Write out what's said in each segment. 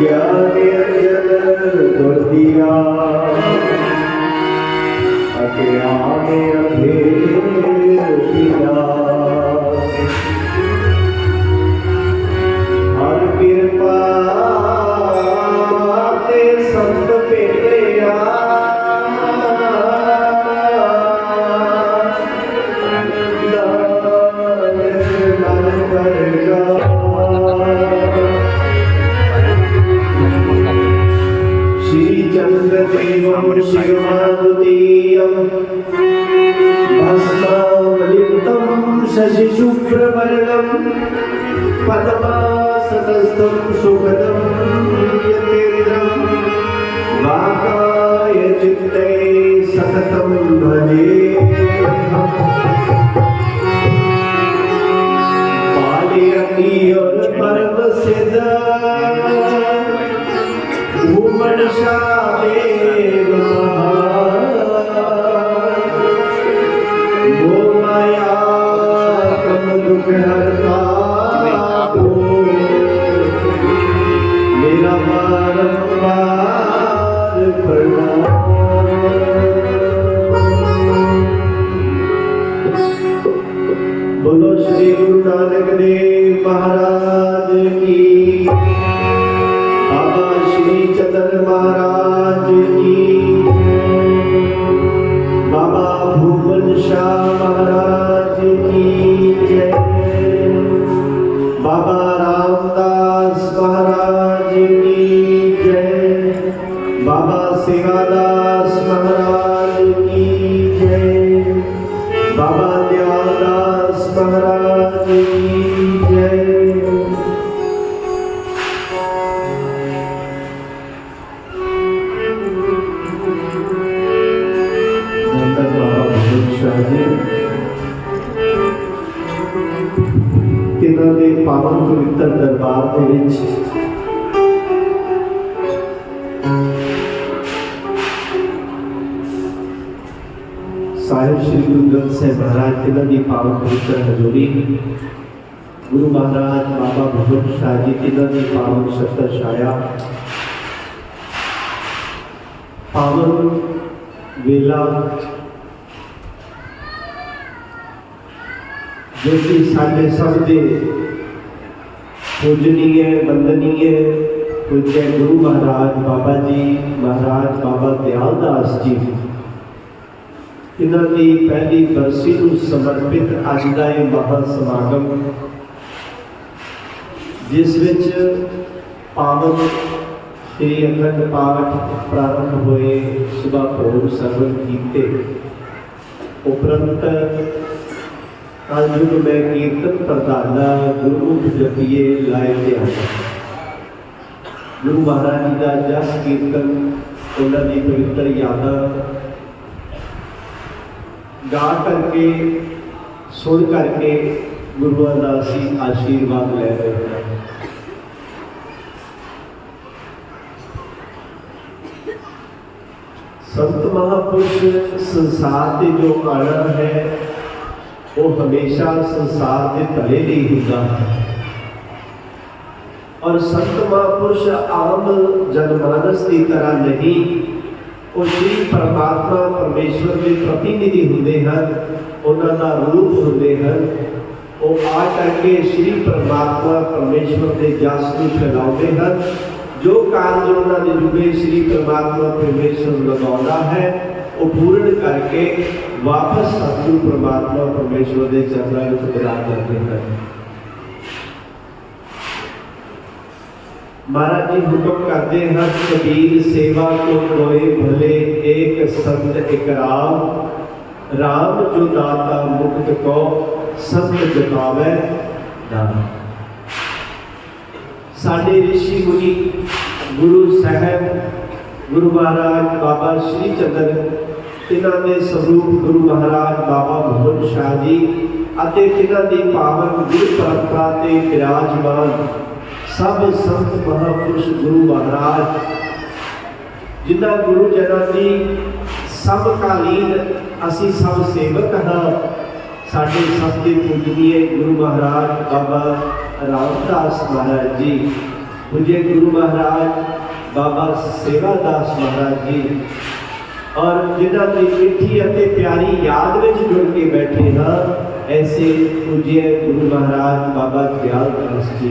ज्ञान अंजन गुर दिया अज्ञान अंधेर दिया हर कृपा ते संत भेटिया देवं शिवमारुतीयं भस्मावलितं शशिशुभ्रवर्णं पद्मासनस्थं सुखदं यतीन्द्रं वाकाय चित्ते सततं भजे पालयति और परम सिद्ध भूमनसा देव गो माया कम दुख हरता मेरा बारंबार प्रणाम। बोलो श्री गुरु नानक देव महाराज की, बाबा श्री चंद्र महाराज की, बाबा भूमन शाह महाराज की जय, बाबा रामदास महाराज की जय, बाबा सेवादास महाराज की जय, बाबा दयालदास महाराज की जय। तिन्हां दे पावन पवित्र दरबार दे विच साहिब श्री गुरु ग्रंथ साहिब महाराज तिन्हां दी पावन पवित्र हजूरी, गुरु महाराज बाबा भगवत शाह जी तिन्हां दी पावन शस्त्र छाया, पावन वेला जो कि साढ़े सब के पूजनीय वंदनीय पूज्य गुरु महाराज बाबा जी महाराज बाबा दयालदास जी इन्हां की पहली बरसी को समर्पित अज का यह महासमागम जिस विच पावन श्री अखंड पाठ प्रारंभ हुए, सुबह भोग सरवण कीते उपरंत युग में कीर्तन प्रधाना गुरमुख जपिए लाए ध्यान। गुरु महाराज जी का जस कीर्तन उन्होंने पवित्र यादा गा करके सुन करके गुरुओं का असी आशीर्वाद ले रहे हैं। संत महापुरुष संसार से जो आना है वो हमेशा संसार के भले नहीं होता और संत महापुरुष आम जनमानस की तरह नहीं, वो श्री परमात्मा परमेश्वर के प्रतिनिधि होंगे हैं, उन्होंने रूप होंगे हैं। वो आ करके श्री परमात्मा परमेश्वर के जस को फैलाते हैं। जो कार्य उन्होंने जुड़े श्री परमात्मा परमेश्वर लगाना है वो पूर्ण करके वापस सतगुरु परमात्मा परमेश्वर के चरणों में विराज करते हैं। महाराज जी हुक्म करते हैं, कबीर सेवा को कोई भले एक संत एक राम, राम जो दाता मुक्त को संत जतावे नाम। साडे ऋषि मुनि गुरु साहब गुरु महाराज बाबा श्री चंद्र तिन्हां दे स्वरूप गुरु महाराज बाबा भगवत शाह जी अते तिन्हां दी पावन गुरु परंपरा ते विराजमान सब संत महापुरुष गुरु महाराज जिन्हां गुरु जनां दी समकालीन असी सब सेवक हाँ। साडे सबके पूजनीय गुरु महाराज बाबा रामदास महाराज जी पूज्य गुरु महाराज बाबा सेवादास महाराज जी और जिन्हों की मीठी अति प्यारी याद में जुड़ के बैठे हाँ, ऐसे पूज्य गुरु महाराज बाबा दयाल दास जी।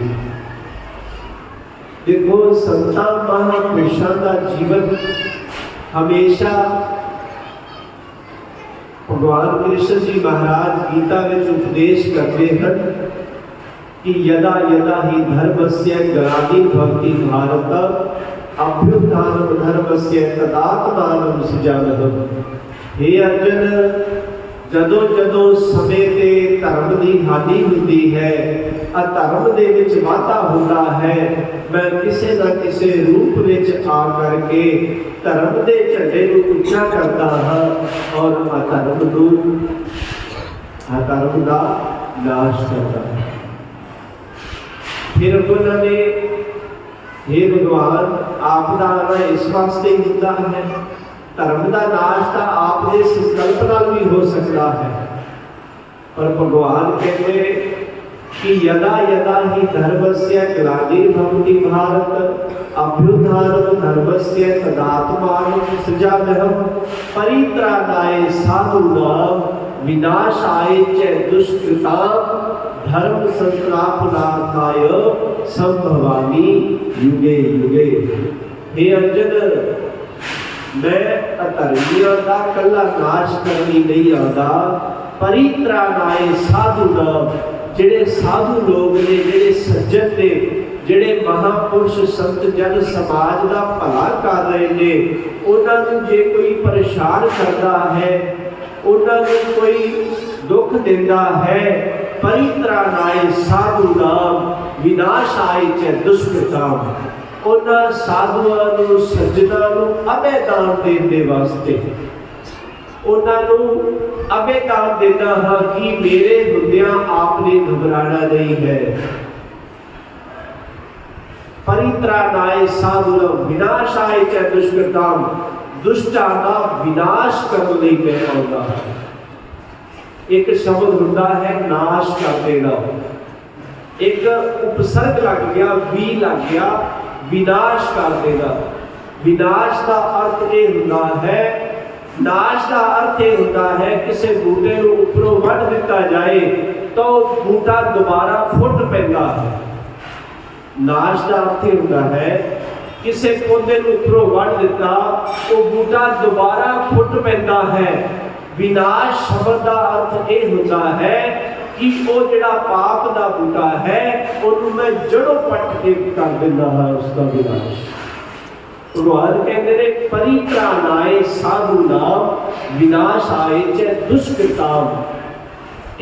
देखो संतां महापुरुषों का जीवन हमेशा भगवान कृष्ण जी महाराज गीता में उपदेश करते हैं कि यदा यदा ही धर्मस्य ग्लानिर्भवति भारत अभ्युत्थानं धर्मस्य तदात्मानं सृजामः। हे अर्जुन, जदों जदों समय ते धर्म की हानि होती है, अधर्म दे विच वाधा होता है, मैं किसी न किसी रूप में आ करके धर्म के झंडे को उच्चा करता हाँ और अधर्म का नाश करता है। फिर उन्होंने हे भगवान आपका आना इस वास्ते ही होता है, धर्म का नाश तो आपके संकल्प नाल भी हो सकता है, पर भगवान कहते कि यदा यदा ही धर्मस्य ग्लानिर्भवति भारत अभ्युत्थानं धर्मस्य तदात्मानं सृजाम्यहम् परित्राणाय साधूनां विनाशाय च दुष्कृतां धर्म संस्थापनार्थाय संभवामि युगे युगे। हे अर्जुन, मैं अधर्मियों का कला नाश करनी नहीं आता, परित्राणाय साधूनां जिहड़े साधु लोग ने, जिहड़े सज्जन ने, जिहड़े महापुरुष संत जन समाज का भला कर रहे ने, उन्होंने जे कोई परेशान करता है, उन्होंने कोई दुख देता है, परित्राणाय साधूनां विनाशाय च दुष्कृतां, उन्होंने साधुओं को सज्जनों को अभय दान देने वास्ते उन्होंने अभय दान देना हाँ कि मेरे हुंदियां आपने घबराना नहीं है। परित्राणाय साधूनां विनाशाय च दुष्कृतां, दुष्टां का विनाश करने लई मैं आउंदा। एक शब्द हुंदा है नाश कर देना, एक उपसर्ग लग गया, वी लग गया, विनाश कर देना। विनाश का अर्थ यह होता है, नाश का अर्थ यह होता है किसी बूटे को उपरों वढ़ दिता जाए तो बूटा दोबारा फुट पैंदा है। नाश का अर्थ यह होता है किसी पौधे को उपरों वढ़ दिता तो बूटा दोबारा फुट पैंदा है। विनाश शब्द का अर्थ यह होता है कि वो जिहड़ा पाप का बूटा है उन्होंने मैं जड़ों पट के कर देना है, उसका विनाश। भगवान कहते हैं परित्राणाय साधूनां विनाशाय च दुष्कृतां,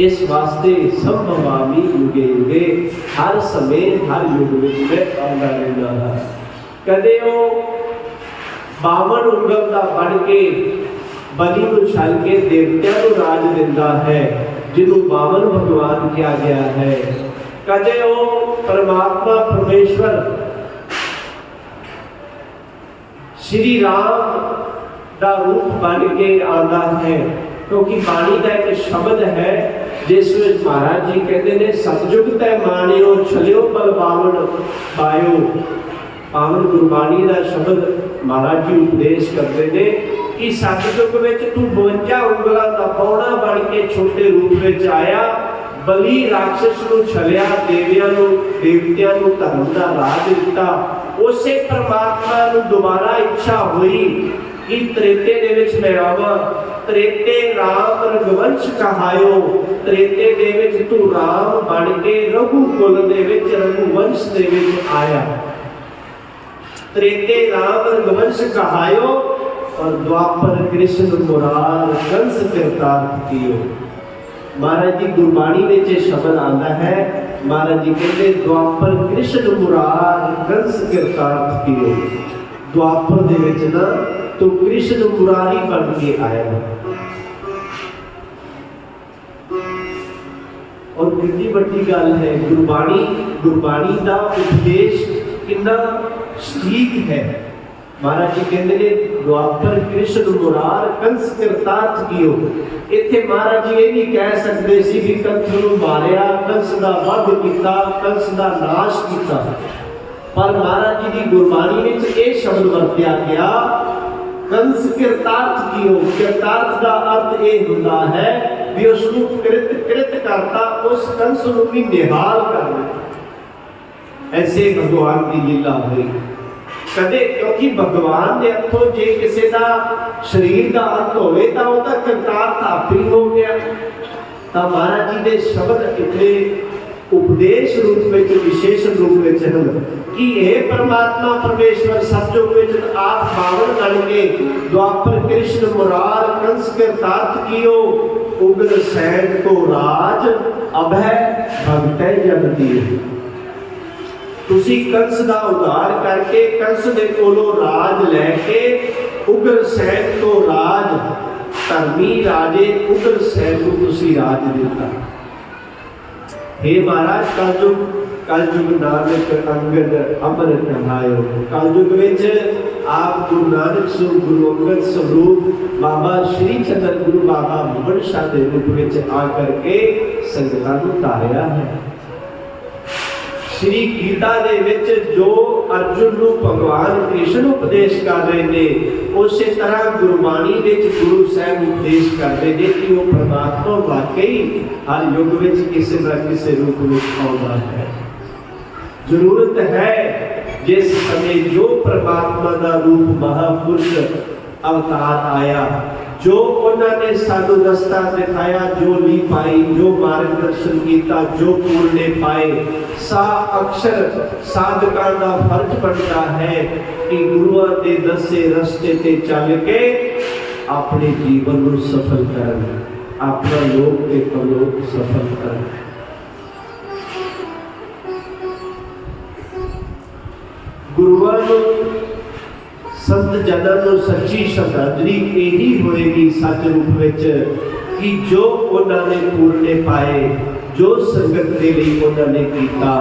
इस वास्ते संभवामि युगे युगे, हर समय हर युग में मैं आंदा रहना है। कदे वो बावन उंगल का बन के बलि को छल के देवतियों को राज दिंदा है, जिन्हों बावन भगवान किया गया है। कदे वो परमात्मा परमेश्वर श्री राम का रूप बन के आता है, क्योंकि बाणी का एक शब्द है जिस में महाराज जी कहते हैं सतयुग तै माणियो छलियो बल बावन पायो। पावन गुरबाणी का शब्द महाराज जी उपदेश करते हैं कि सतयुग में तू 52 उंगलों का पौना बन के छोटे रूप में आया, बली राक्षस को छलिया, देवतियों को धर्म का राज दिता। उसे परमात्मा को दोबारा इच्छा हुई कि त्रेते दे विच मैं आवां, त्रेते राम रघुवंश कहायो, त्रेते दे विच तू राम बन के रघुकुल दे विच रघुवंश दे विच आया। त्रेते राम रघुवंश कहायो और द्वापर कृष्ण मुरार कंस कृतार्थ कियो। महाराज जी गुरबाणी में ये शब्द आता है, महाराज जी कहते द्वापर कृष्ण मुरार कंस कृतार्थ कियो। द्वापर दे विच ना तो कृष्ण मुरारी बन के आया। और कितनी बड़ी गल है, गुरबाणी का उपदेश कितना ठीक है। महाराज जी कहते हैं द्वापर कृष्ण मुरार कंस कृतार्थ कियो। इत्थे महाराज जी ये नहीं कह सकते सी कि कंस नूं मारिया, कंस दा वध कीता, कंस दा नाश कीता। पर महाराज जी की गुरबाणी में यह शब्द वरत्या गया, कंस किरतार्थ कीओ। किरतार्थ का अर्थ यह होता है भी उसको कृत करता, उस कंस को भी निहाल कर दे। ऐसे भगवान की लीला हुई कदे, क्योंकि भगवान के हथों जे किसी का शरीर का अंत होवे तो वह किरतार्थ आप ही हो गया। तो महाराज जी के शब्द इतने उपदेश रूप में विशेष रूप में कि हे परमात्मा परमेश्वर सतयुग में आप पावन बन के द्वापर कृष्ण मुरार कंस किरतार्थ कीओ। उग्र सैन को राज अभय भगतै जन दिए। तुसी कंस का उद्धार करके कंस दे कोलों राज लैके उग्र सैन को राज, धर्मी राजे उग्र सैन को तुसी राज दिता। हे महाराज कलयुग नानक अंगद अमृत कहायो। कलयुग में आप गुरु नानक स्वरूप गुरु अंगद स्वरूप बाबा श्री चंद्र गुरु बाबा मोहन शाह के रूप में आकर के संगतां नूं तारिया है। श्री गीता दे विच जो अर्जुन नूं भगवान कृष्ण उपदेश कर रहे ने, उस तरह गुरबाणी विच गुरु साहब उपदेश करते हैं कि वो परमात्मा वाकई हर युग में किसी न किसी रूप में आउंदा है। जरूरत है जिस समय जो परमात्मा का रूप महापुरुष अवतार आया, जो उन्होंने सानू रास्ता दिखाया, जो ली पाई, जो मार्गदर्शन किया, जो पूरने पाए, सा अक्षर साधकां का फर्ज बनता है कि गुरुआं दे दसे रस्ते ते चल के अपने जीवन को सफल करन, अपना लोक ते परलोक सफल करन। गुरुआं नूं संत जनां नूं सच्ची श्रद्धांजलि यही होएगी सच रूप विच कि जो उन्होंने पूरने पाए, जो संगत के लिए उन्होंने किया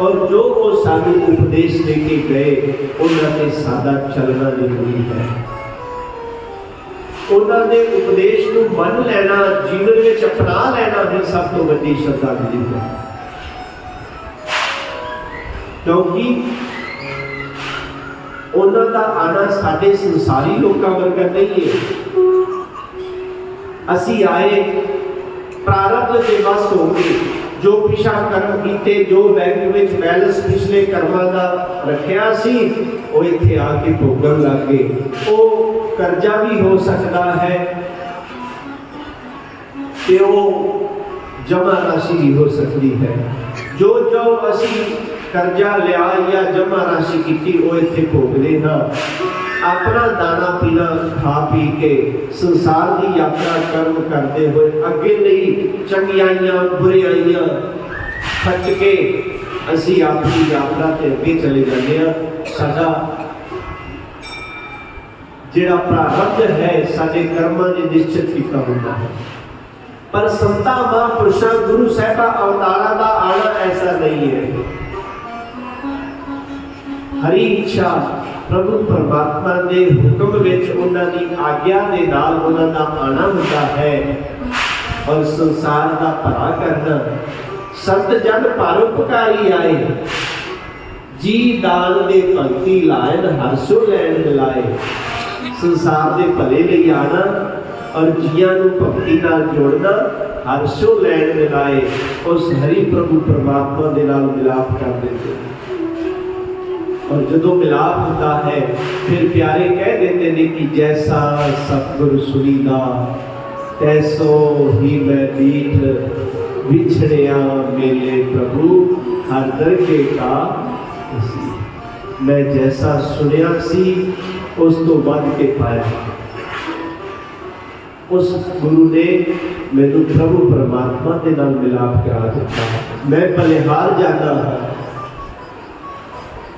और जो वो सानू उपदेश देके गए, उन्होंने सादा चलना जरूरी है। उन्होंने उपदेश को मन लेना, जीवन में अपना लेना ही सब तो बड़ी श्रद्धांजलि है। क्योंकि उन्हों का आना साडे संसारी लोगों वर्गा नहीं है। असी आए प्रारब्ध के बस हो गए, जो पिछा कर्म किए, जो बैंक में बैलेंस पिछले कर्मां का रखिया सी, वो इत्थे आके भोगन लग गए। वो कर्जा भी हो सकता है कि वो जमा राशि भी हो सकती है। जो जो असी कर्जा लिया या जमा राशि की वो इत्थे भोगते हाँ। अपना दाना पीना खा पी के संसार की यात्रा कर्म करते हुए अगे नहीं चंगियाइयां बुराइयां खट के असी अपनी यात्रा से अगे चले जाते हैं। साडा जिहड़ा प्रारब्ध है साडे कर्मां ने निश्चित किया होता है। पर संतां महापुरुषां गुरु साहिबां अवतारां का आना ऐसा नहीं है। हरी इच्छा प्रभु परमात्मा के हुक्म विच उन्हां दी आग्या दे नाल उन्हां दा आना होता है और संसार का भला करना। संत जन परोपकारी आए, जी दान दे भगती लायन हरसो लैन मिलाए। संसार के भले लिए आना और जियां नूं भगती नाल जोड़ना, हरसो लैन मिलाए, उस हरि प्रभु परमात्मा दे नाल मिलाप कर देते। और जो मिलाप होता है फिर प्यारे कह देते हैं कि जैसा सतगुरु सुनीदा तैसो ही मैं बीठ बिछड़िया मेले प्रभु हर दरगे का। मैं जैसा सुनिया सी उस तो बढ़ के पाया। उस गुरु ने मैनू प्रभु परमात्मा के नाल मिलाप करा दिता। मैं बलिहार जाना,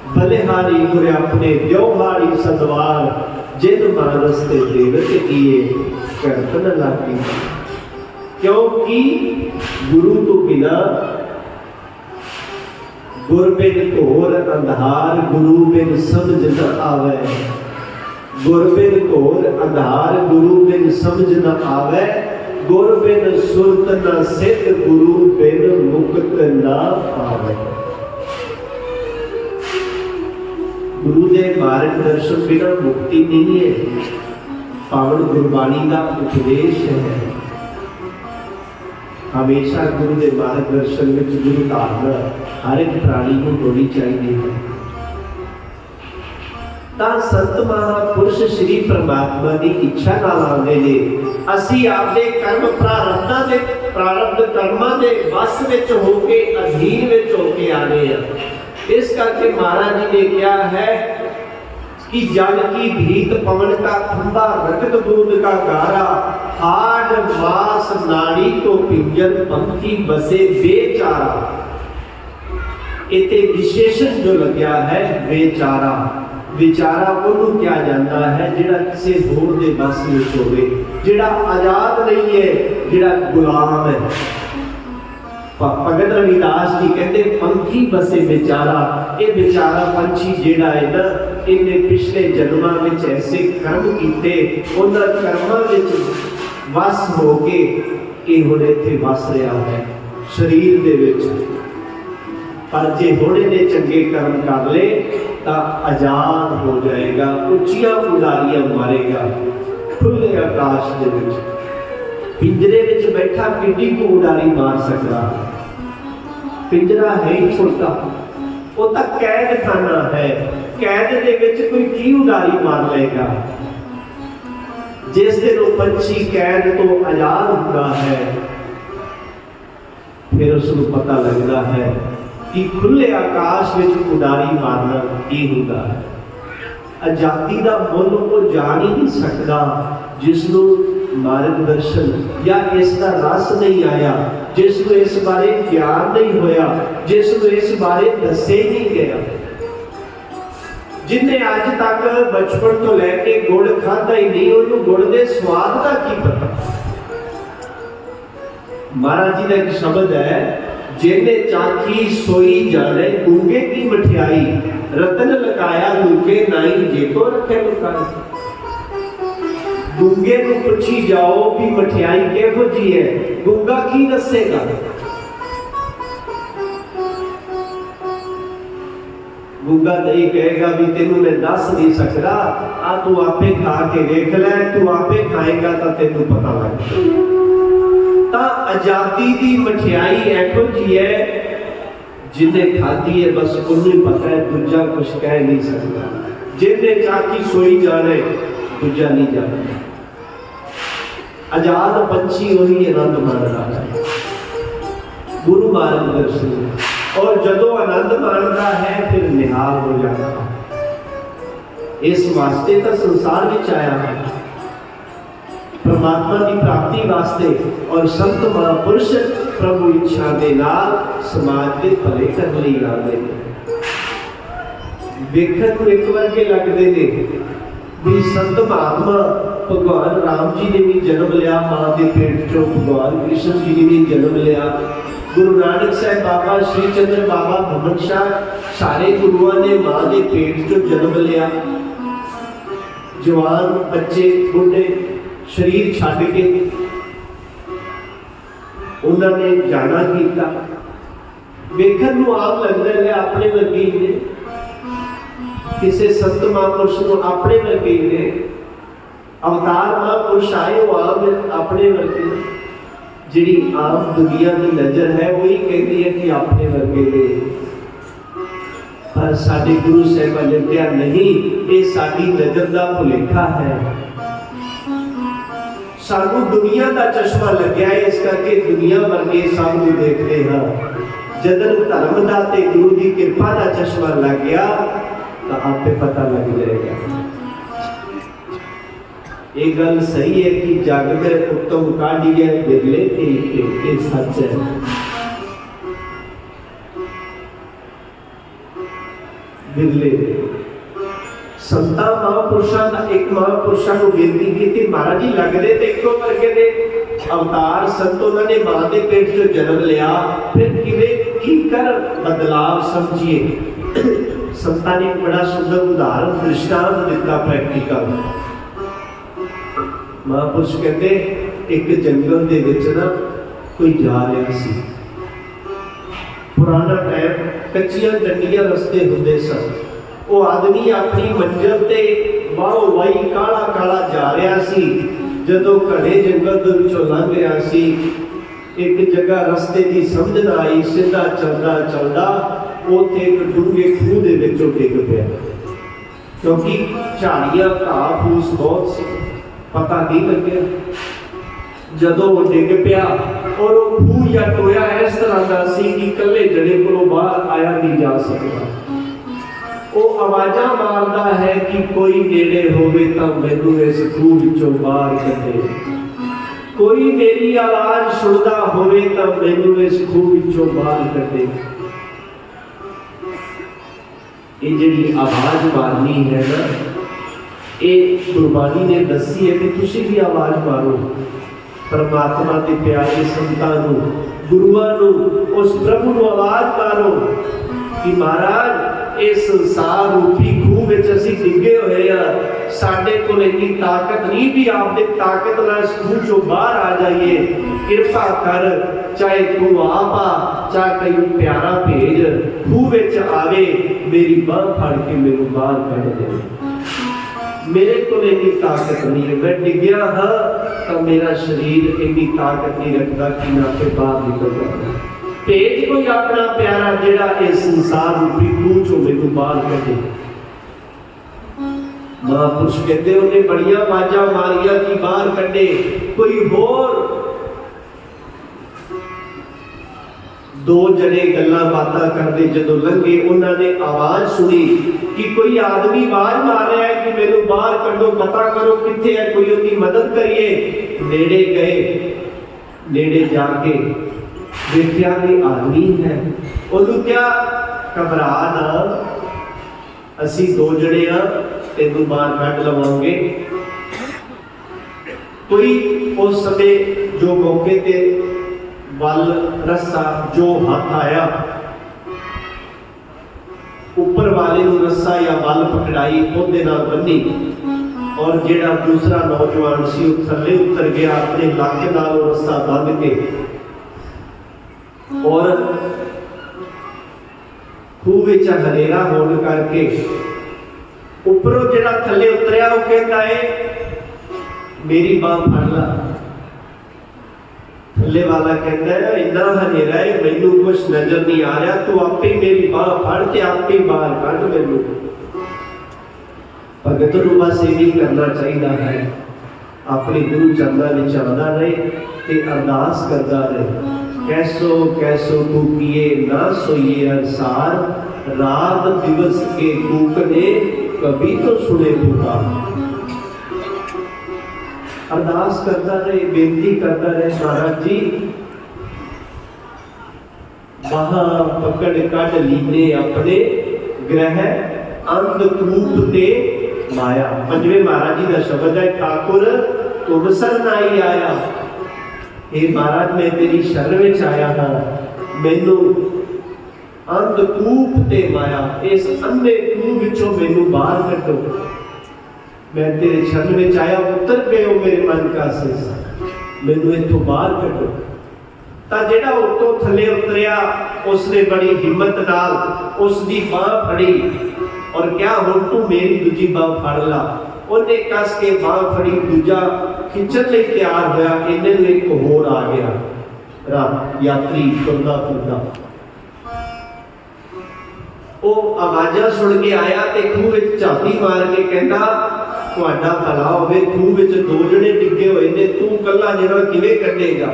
बलिहारी गुरे अपने द्योहारी सदवार, जिन मानस ते देवत किए करतन लागी। क्योंकि गुरु तो बिना गुर बिन घोर अंधार, गुरु बिन समझ न आवे। गुर बिन घोर अंधार, गुरु बिन समझ न आवे। गुर बिन सुरत न सिद्ध, गुरु बिन मुक्त न पावे। गुरु के मार्गदर्शन बिना मुक्ति नहीं है। पावन गुरबाणी का उपदेश है, हमेशा गुरु के मार्गदर्शन में गुरु धारणा हर एक प्राणी को होनी चाहिए है। संत महापुरुष श्री परमात्मा की इच्छा नाल आते ने, असी आपके कर्म प्रारब्ध कर्मां दे वस विच होके अधीन विच होके आ रहे हैं। इस करके महाराज जी ने क्या है कि जल की भीत पवन का ठंडा रक्त दूध का गारा, हाड मास नाड़ी को पिंजर पंखी बसे बेचारा। इते विशेषण जो लग्या है बेचारा, विचारा उन्होंने क्या जाता है जिहड़ा किसी होर दे बस विच होवे, जिहड़ा आजाद नहीं है, जिहड़ा गुलाम है। भगत रविदास जी कहते पंखी बसे बेचारा, ये बेचारा पंछी जिहड़ा है ना, इन्हें पिछले जन्मां विच ऐसे कर्म कीते, उन्हां कर्मां विच वस हो के ये हुण इत्थे वस रहा है शरीर दे विच। पर जे हुण इहने चंगे कर्म कर ले तां आजाद हो जाएगा, उच्चियां उड़ारियां मारेगा खुले आकाश दे विच। पिंजरे विच बैठा किड्डी को उड़ारी मार सकदा, पिंजरा है ही छोटा, वो तो कैद खाना है, कैद दे विच कोई की उड़ारी मार लेगा। जिस दिन वो पंछी कैद तो आजाद होता है, फिर उसको पता लगता है कि खुले आकाश में उड़ारी मारना की होता है। आजादी का मुल वो जान ही नहीं सकता जिसनों मार्गदर्शन या इसका रस नहीं आया, जिसको इस बारे ज्ञान नहीं होया, जिसको इस बारे दसे नहीं गया। जिन्हें अज तक बचपन तो लैके गुड़ खाधा ही नहीं, उन्होंने गुड़ के स्वाद का की पता। महाराज जी का एक शब्द है, जिन्हें चाखी सोई जाने गूंगे की मठियाई, रतन लगाया गूंगे नाई जे को रखे लुकाई। गूंगे को पूछी जाओ भी मठियाई किहो जी है, गूंगा की दसेगा। गूंगा तो यही कहेगा भी तेनू मैं दस नहीं सकता, आ तू आपे खा के देख ले, तू आपे खाएगा तो तेनू पता लगेगा। आजादी की मठियाई ऐहो जी है, जिन्हें खाधी है बस उन्हें पता है, दूजा कुछ कह नहीं सकता। जिन्हें चाकी सोई जाने दूजा नहीं जाता। आजाद पंछी वही आनंद मान रहा है गुरु मार्गदर्शन, और जदों आनंद मानता है फिर निहाल हो जाता है। इस वास्ते तो संसार में आया है, परमात्मा की प्राप्ति वास्ते, और संत महापुरुष प्रभु इच्छा के नाल समाज के भले करने लई आते हैं। वेखण को एक वर्गे लगते हैं भी संत महात्मा भगवान राम जी ने भी जन्म लिया मां के पेट चो, भगवान कृष्ण जी ने भी जन्म लिया, गुरु नानक साहब बाबा, श्री चंद्र बाबा, भमन शाह, सारे गुरुओं ने मां के पेट चो जन्म लिया। जवान बच्चे बुढ़े शरीर छड्ड के उन्होंने जाना किया। वेखण को आम लगता है अपने वर्गे ने, किसी संत महापुरुष को अपने वर्गे ने, अवतार महापुरुष आए वो आम अपने वर्गे। जिहड़ी आम दुनिया की नज़र है वही कहती है कि अपने वर्गे ने, पर साडे गुरु साहिब ने कहा नहीं, ये साडी नज़र का भुलेखा है। सानू दुनिया का चश्मा लग्या है, इस करके दुनिया वर्गे सानू देखते हैं। जदन धर्म का ते गुरु की कृपा का चश्मा लग गया तो आपे पता लग जाएगा। ये गल सही है कि जग में उत्तम काढ़िए बिरले के सच है। बिरले संता महापुरुषों का एक महापुरुषों को बेनती की थी, महाराज जी लगते तो एको वर्गे ने अवतार संत, उन्होंने मां के पेट चो जन्म लिया, फिर किवें की कर बदलाव समझिए। संतां ने बड़ा सुंदर उदाहरण दृष्टांत दिता प्रैक्टिकल। महापुरुष कहते एक जंगल दे विच ना कोई जा रहा सी, पुराना टाइम कच्चियां डंडियां रस्ते हुंदे सन, वो आदमी अपनी मंजिल ते वाहो वाही काला काला जा रहा सी। जदों घने जंगल दे विचों लंघ रहा सी, एक जगह रस्ते की समझ ना आई, सीधा चलदा चलदा उत्थे एक डूंगे खूह दे विचों डिग पिया, क्योंकि झाड़ियां घाह फूस बहुत सी, पता नहीं लग्या। जदों वो डिग पिया और वो खूह या टोया इस तरह का सी कि कल्ले जने कोलों बाहर आया नहीं जा सकता। वो आवाज़ा मारदा है कि कोई नेड़े होवे तां मैनूं इस खूह विचों बाहर कढे, कोई मेरी आवाज़ सुनदा होवे तां मैनूं इस खूह विचों बाहर कढे। ये जिहड़ी आवाज़ मारनी है ना, ये गुरबाणी ने दसी है कि तुसीं भी आवाज़ मारो परमात्मा के प्यारे संतां नूं, गुरुआं नूं, उस प्रभु नूं आवाज़ मारो कि महाराज इस संसार रूपी खूह विच असीं डिगे होए आ, साडे कोल इन्नी ताकत नहीं भी आपदे ताकत नाल इस खूह चों बाहर आ जाइए। कृपा कर, चाहे तू आप आ, चाहे कोई प्यारा भेज, खूह विच आवे, मेरी बांह फड़ के मेनू बाहर कढ दे। मेरे को इन्नी ताकत नहीं है, मैं डिग्या हाँ तो मेरा शरीर इन्नी ताकत नहीं रखता कि मैं आपके बाहर निकल जाऊँ। भेज कोई अपना प्यारा जिहड़ा इस संसार रूपी खूह चों मैनू बाहर कढे। महापुरुष कहते उन्हें बड़िया आवाज़ां मारिया कि बाहर कढे। कोई होर दो जने गल्लां बातां करदे जदों लंघे, उन्होंने आवाज़ सुनी कि कोई आदमी आवाज़ मार रहा है कि मैनू बाहर कढो, पता करो कित्थे है, कोई उसकी मदद करिए। नेड़े गए, नेड़े जाके देखिया कि आदमी है। उन्होंने क्या घबरा ना, असी दो जने आ, तेनू बाहर कढ लवांगे। कोई उस समय जो मौके ते वल रस्सा जो हाथ आया, ऊपर वाले नूं रस्सा या वल पकड़ाई, ओहदे नाल बन्नी, और जेड़ा दूसरा नौजवान सी वो थल्ले उतर गया अपने लाके नाल रस्सा बंध के, और खूह विच हनेरा होने करके उपरों जेड़ा थल्ले उतरिया वो कहता है मेरी बांह फड़ ला। थल्ले वाला कहता है इन्ना हनेरा है, मैनू कुछ नजर नहीं आ रहा, तू आपे मेरी बांह फड़ ते आपे बाहर कढ मैनू। भगत नूं बस यही करना चाहिए है, अपने गुरु चरणों में आंदा रहे ते अरदास करता रहे। कैसो कैसो तू किए ना सोइए अंसार, रात दिवस के कूकने कभी तो सुने पुकार। अरदास करता रहे, बेनती करता रहे, महाराज जी वहां पकड़ कढ लीने अपने ग्रह अंधकूप ते माया। पंजवें महाराज जी का शब्द है, ठाकुर तुम शरण आई आया। हे महाराज मैं तेरी शरण विच आया हाँ, मैनू अंधकूप ते माया, इस अंधे खूह विचों मैनू बाहर कढो। मैं तेरे शरण विच आया, उतर गए हो मेरे मन का सीसा, मैनू इथों बाहर कढो। तां जिहड़ा उत्तों थल्ले उतरिया उसने बड़ी हिम्मत नाल उसकी बांह फड़ी और क्या हुण तू मेरी दूजी बांह फड़ ला। उन्हें कस के बांह फड़ी, दूजा खिंचण लई तैयार होया, इन्ने नूं एक होर आ गया राह यात्री तुरदा फिरदा। वो आवाज़ां सुन के आया ते खूह विच झाती मार के कहंदा तुहाडा भला होवे, खूह विच दो जने डिगे होए ने, तू कल्ला जिहड़ा किवें कढेगा।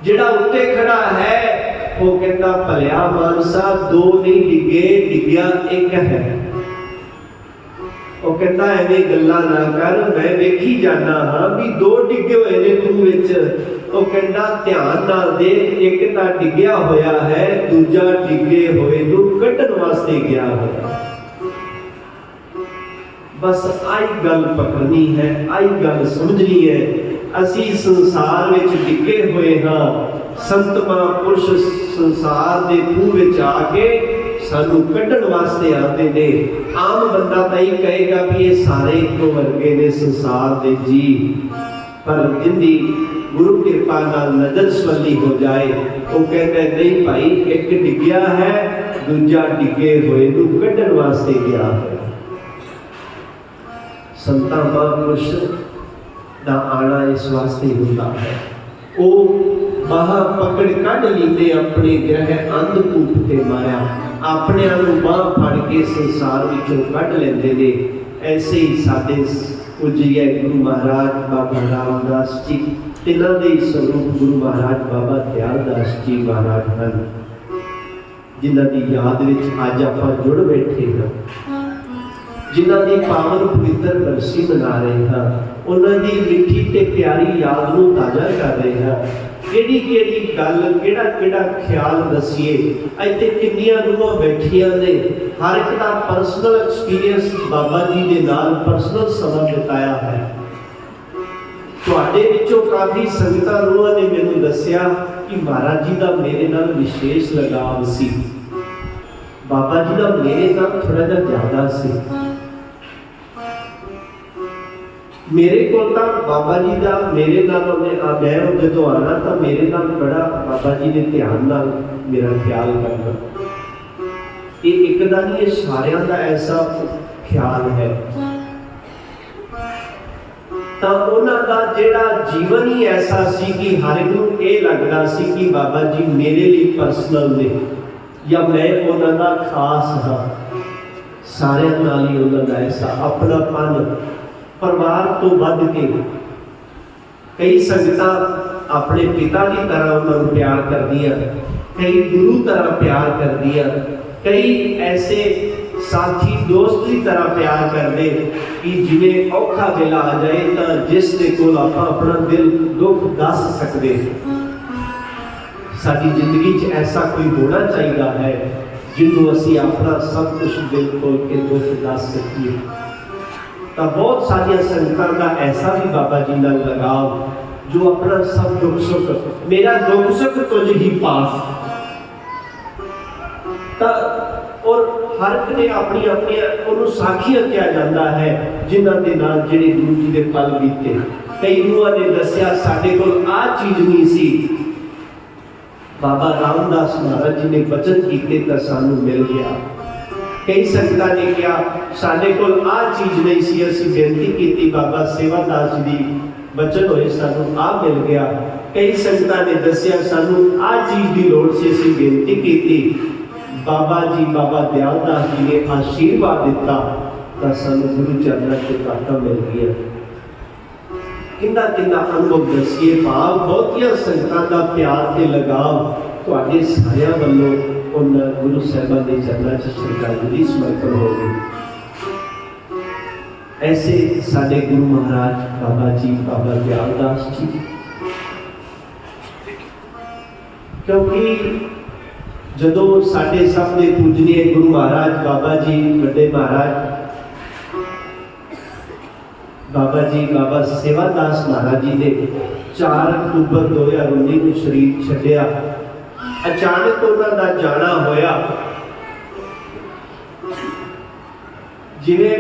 जिहड़ा उत्ते खड़ा है वो कहंदा भलिया मानसा दो नहीं डिगे, डिग्या एक है। वो कहता एवें गल्लां ना कर, मैं वेखी जाना हाँ भी दो डिगे हुए ने खूह विच। वो कहता ध्यान नाल देख, एक तां डिग्या होया है, दूजा डिगे होए नूं कढण वास्ते गया होया। बस आई गल पकड़नी है, आई गल समझनी है। असी संसार विच डिगे हुए हाँ, संत महापुरुष संसार दे खूह विच आके सानू कढण वास्ते आते ने। आम बंदा तो यही कहेगा भी ये सारे इको वर्गे ने संसार दे जी, पर जिंदी गुरु कृपा नाल नजर सवली हो जाए वो कहते नहीं भाई एक डिग्या है दूजा डिगे हुए नूं कढण वास्ते गया है। संतां महापुरुष दा आना इस वास्ते हुंदा है, वो बाह पकड़ कढ लीते अपने ग्रह अंधकूप ते माया, अपने नूं बाह फड़ के संसार विचों कढ लैंदे ने। ऐसे ही साडे पूज्य गुरु महाराज बाबा रामदास जी, तिन्हां दे स्वरूप गुरु महाराज बाबा दयाल दास जी महाराज हैं, जिन्हां दी याद विच अज आपां जुड़ बैठे हैं, जिन्हां दी पावन पवित्र बरसी मना रहे हैं, उन्हां दी मिठी ते प्यारी याद नूं ताज़ा कर रहे हैं। केड़ी केड़ी गल केड़ा केड़ा ख्याल दसीए, इत्थे किन्नियां रूहां बैठियां ने, हर एक दा पर्सनल एक्सपीरियंस बाबा जी दे नाल पर्सनल समा बिताया है। तुहाडे विचों काफ़ी संगतां रूहां ने मैनूं दस्सिया कि महाराज जी दा मेरे नाल विशेष लगाव सी, बाबा जी दा मेरे नाल थोड़ा जिहा ज़्यादा सी। मेरे को बाबा जी का मेरे नाल मैं जो आना तो मेरे नाल बड़ा बाबा जी ने ध्यान नाल मेरा ख्याल करना, ये एक दा नहीं, ये सारियां दा ऐसा ख्याल है। तो उन्हां दा जिहड़ा जीवन ही ऐसा सी कि हर एक नूं ये लगदा सी कि बाबा जी मेरे लिए पर्सनल ने, या मैं उन्हां दा खास हाँ। सारियां नाल ही उन्हां दा ऐसा अपनापन, परिवार तो बढ़ के कई संगतां अपने पिता की तरह उन्होंने प्यार कर दिया, कई गुरु तरह प्यार कर दिया, कई ऐसे साथी दोस्त की तरह प्यार कर दे कि जिवें औखा वेला आ जाए तो जिस दे कोल आपां अपना दिल दुख दस सकते। साडी जिंदगी च ऐसा कोई होना चाहिए है जिन्हों असी अपना सब कुछ दिल खोल के दुख दस सकीए। तो बहुत सारिया संगतां का ऐसा भी बाबा जी नाल लगाव, जो अपना सब दुख सुख, मेरा दुख सुख तुझ ही पास, और हर एक ने अपनी अपनी उन्होंने साखियां किया जाता है जिन्हां दे नाल जिहड़े गुरु जी दे पल बीते। कई रूहां ने दस्सिया साडे कोल आ चीज नहीं सी, बाबा रामदास महाराज जी ने वचन कीते तां सानू मिल गया। कई संगतां ने कहा साडे कोल आ चीज नहीं सी, असीं बेनती कीती बाबा सेवादास जी दी वचन होए सानू आ मिल गया। कई संगतां ने दस्सिया सानू आ चीज की लोड़ सी, असीं बेनती कीती, बाबा जी बाबा दयाल दास जी ने आशीर्वाद दिता तां सानू गुरु चरणों च घाटा मिल गया। किंदा किंदा अनुभव दसीए, भाव बहुतियां संगतां दा प्यार ते लगाव तुहाडे सारियां वल्लों उन गुरु साहिबान के चरणों च श्रद्धांजलि समर्पण हो गई। ऐसे साडे गुरु महाराज बाबा जी बाबा दयाल दास जी, क्योंकि जदों साडे सब दे पूजनीय गुरु महाराज बाबा जी बड़े महाराज बाबा जी बाबा सेवादास महाराज जी ने 4 अक्तूबर 2019 को शरीर छड्डिया। अचानक उन्हां दा जाना होया, जिवें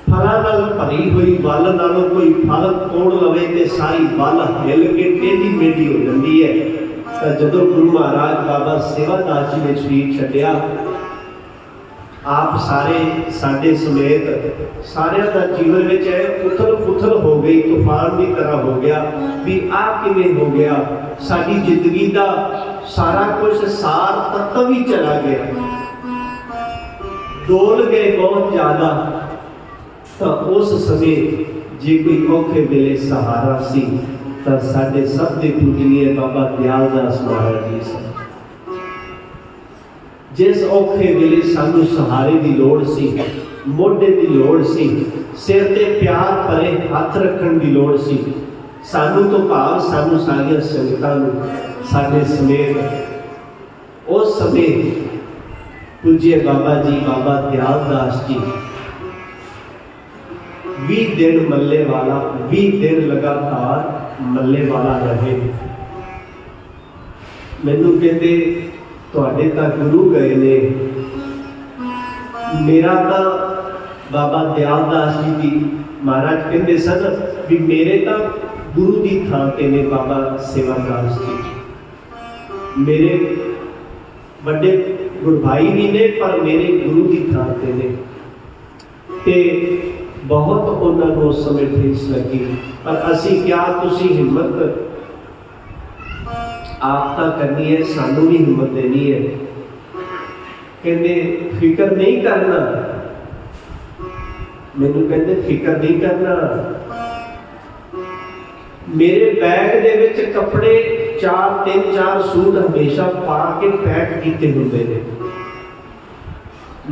फलां नाल भरी हुई वल नालों कोई फल तोड़ लवे ते सारी वल हिल के टेढ़ी मेढ़ी हो जाती है। तो जदों गुरु महाराज बाबा सेवादास जी ने शरीर छड्डिया, आप सारे साडे समेत सारियां दा जीवन में उथल पुथल हो गई, तूफान की तरह हो गया भी आ किवें हो गया। साडी जिंदगी का सारा कुछ सार तत्व ही चला गया, डोल गए बहुत ज्यादा। तो उस समय जे कोई औखे वेले सहारा सी तो साडे सब दे पूजनीय बाबा दयाल दास महाराज जी सन। जिस औखे वेले सानू सहारे की लोड़ सी, मोढे की लोड़ सी, सिर ते प्यार भरे हाथ रखने की लोड़ सी, सानू तो भाव सानू सारियां संगतां नूं साडे समेत उस समय पूज्य बाबा जी बाबा दयाल दास जी 20 दिन मल्ले वाला 20 दिन लगातार मल्ले वाला रहे। मैनू कहते तुहाडे तां गुरु गए ने, मेरा तां बाबा दयाल दास जी की महाराज कहते सन भी मेरे तां गुरु की थां ते ने बाबा सेवादास जी। मेरे बड़े गुरभाई भी ने पर मेरे गुरु की थां ते ने ते बहुत उन्होंने उस समय ठेस लगी। पर असी क्या तुसी हिम्मत आप तो करनी है, सानू भी हिम्मत देनी है। कहते फिक्र नहीं करना, मैनू कहते फिक्र नहीं करना। मेरे बैग दे विच कपड़े 3-4 सूट हमेशा पा के पैक किए होंगे ने।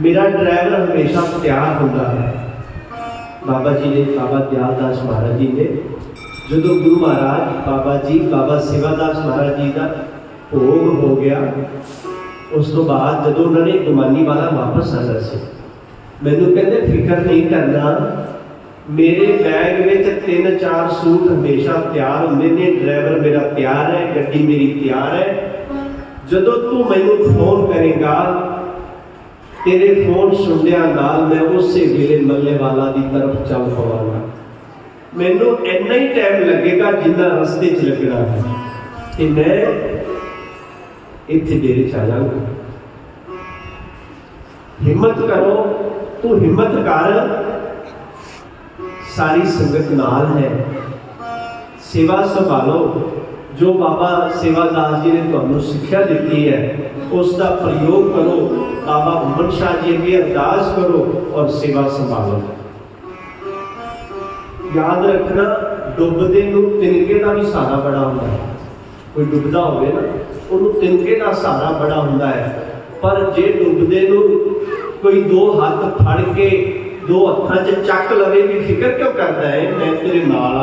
मेरा ड्राइवर हमेशा तैयार होता है। बाबा जी ने, बाबा दयाल दास महाराज जी ने, जो गुरु महाराज बाबा जी, बाबा सेवादास महाराज जी का भोग हो गया, उस तो बाद जो उन्होंने गुमानी वाला वापस आना से, मैनू कहते फिक्र नहीं करना, मेरे बैग में 3-4 सूट हमेशा तैयार होंगे ने, ड्राइवर मेरा तैयार है, गड्डी मेरी तैयार है। जो तू मैनू फोन करेगा, तेरे फोन सुनने नाल मैं उस वेले मल्ले वाला की तरफ चल पवांगा। मैनू इन्ना ही टाइम लगेगा जिन्ना रस्ते च लगना है, कि मैं इत्थे डेरे च आ जाऊंगा। हिम्मत करो, तू हिम्मत कर, सारी संगत नाल है, सेवा संभालो। जो बाबा सेवादास जी ने तुहानू सिक्ख्या दी है उसका प्रयोग करो। बाबा बुमन शाह जी अगे अरदास करो और सेवा संभालो। याद रखना, डुबदे नूं तिनके का भी सहारा बड़ा होता है। कोई डुबदा होवे ना, उन्होंने तिनके का सहारा बड़ा होता है। पर जे डुबदे नूं कोई 2 हाथ फड़ के 2 हत्थां च चक लवे, भी फिक्र क्यों करता है, मैं तेरे नाल आ,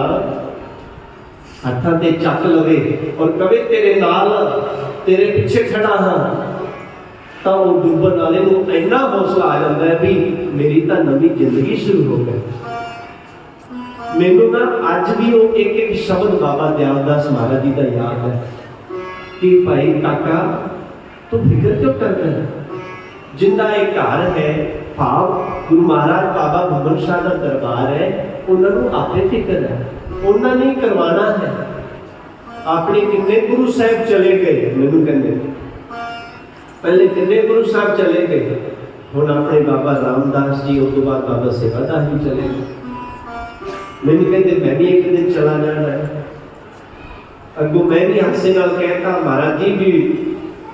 हत्थां ते चक लवे और कवे तेरे नाल, तेरे पिछे खड़ा हाँ, तो वो डुबन वाले नूं इन्ना हौसला आ जाता है भी मेरी तो नवी जिंदगी शुरू हो गई। मैनू ना अज भी वो एक शब्द बाबा दयाल दास महाराज जी का याद है कि भाई काका तू फिक्र क्यों करता है, जिंदा एक घर है, भाव गुरु महाराज बाबा बुमन शाह का दरबार है, उन्होंने आपे फिक्र है, उन्होंने नहीं करवाना है। अपने कितने गुरु साहब चले गए, मैनू कहते पहले कितने गुरु साहब चले गए, हुण अपने बाबा रामदास जी, उस तो बाद बाबा सेवादास जी चले गए। मैनू कहते मैं भी एक दिन चला जाना है। अगों मैं भी हासे नाल कहता महाराज जी भी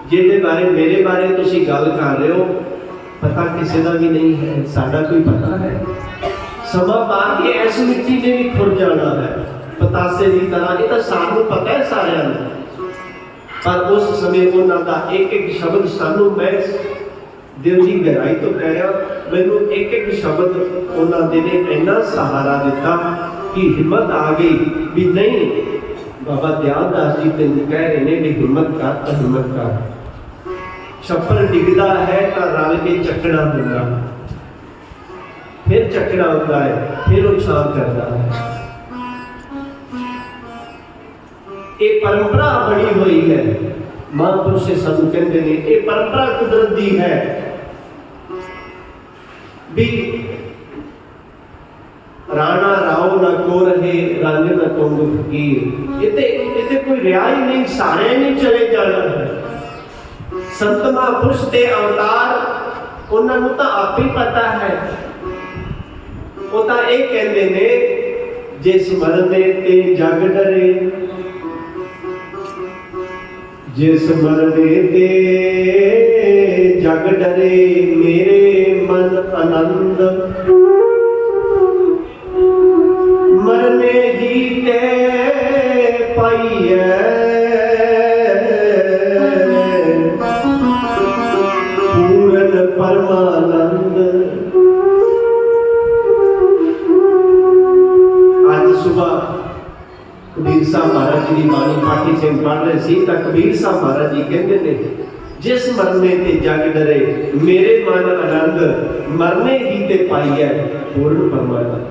जिहदे बारे मेरे बारे तुसीं गल कर रहे हो, पता किसी का भी नहीं है, साडा कोई पता है। समा पा के ऐसी मिट्टी ने भी खुर जाना है, पतासे की तरह। ये तो सानू पता है सारिਆਂ ਨੂੰ, पर उस समय उन्हों का एक शब्द सानू, मैं दिल की गहराई तो कह रहा, मैनू एक शब्द उन्होंने ने इन्ना सहारा दिता कि हिम्मत आ गई भी नहीं, बाबा दयाल दास जी तेन कह रहे हैं भी हिम्मत कर, तो हिम्मत कर। छप्पर डिगदा है तो रल के चकना होगा, फिर चकना होता है, फिर उछाल करता है। एक परंपरा बनी हुई है, महापुरुष सानू कहते हैं ये परंपरा कुदरत दी है भी राणा राव न को रहे रंग न कोंग फकीर। इते कोई रिहा ही नहीं, सारे नहीं चले जाना है। संत महापुरुष के अवतार उन्होंने तो आप ही पता है, वो तो ये कहते ने जिस मरने ते जग डरे, जिस मरने ते जग डरे मेरे मन आनंद, मरने ही ते पाइए पूर्ण परमानंद। आज सुबह कबीर साहब महाराज जी की बाणी पाठी से पढ़ रहे सी, तो कबीर साहब महाराज जी कहते हैं जिस मरने ते जग डरे मेरे मन आनंद, मरने ही ते पाइए पूर्ण परमानंद।